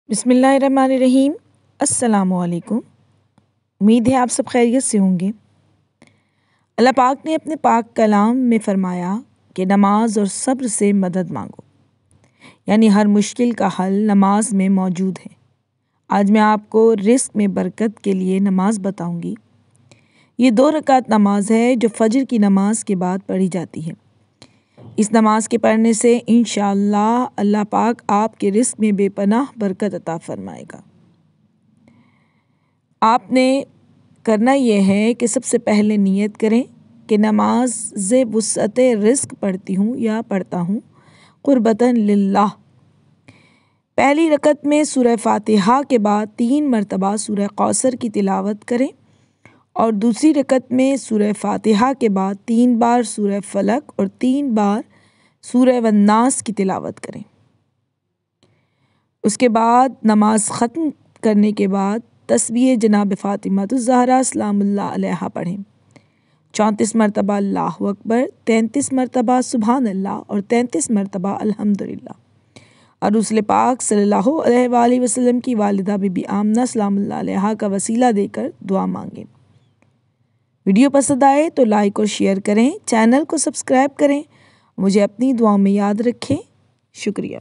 بسم اللہ الرحمن الرحیم۔ السلام علیکم۔ امید ہے آپ سب خیریت سے ہوں گے۔ اللہ پاک نے اپنے پاک کلام میں فرمایا کہ نماز اور صبر سے مدد مانگو، یعنی ہر مشکل کا حل نماز میں موجود ہے۔ آج میں آپ کو رزق میں برکت کے لیے نماز بتاؤں گی۔ یہ 2 رکعت نماز ہے جو فجر کی نماز کے بعد پڑھی جاتی ہے۔ اس نماز کے پڑھنے سے انشاءاللہ اللہ پاک آپ کے رزق میں بے پناہ برکت عطا فرمائے گا۔ آپ نے کرنا یہ ہے کہ سب سے پہلے نیت کریں کہ نماز وسعت رزق پڑھتی ہوں یا پڑھتا ہوں قربتاً للہ۔ پہلی رکعت میں سورہ فاتحہ کے بعد 3 مرتبہ سورہ کوثر کی تلاوت کریں اور دوسری رکعت میں سورہ فاتحہ کے بعد 3 بار سورہ فلق اور 3 بار سورہ والناس کی تلاوت کریں۔ اس کے بعد نماز ختم کرنے کے بعد تسبیح جناب فاطمہ الزہرا سلام اللہ علیہا پڑھیں۔ 34 مرتبہ اللہ اکبر، 33 مرتبہ سبحان اللہ اور 33 مرتبہ الحمدللہ، اور رسول پاک صلی اللہ علیہ وآلہ وسلم کی والدہ بی بی آمنہ سلام اللہ علیہا کا وسیلہ دے کر دعا مانگیں۔ ویڈیو پسند آئے تو لائک اور شیئر کریں، چینل کو سبسکرائب کریں، مجھے اپنی دعاؤں میں یاد رکھیں۔ شکریہ۔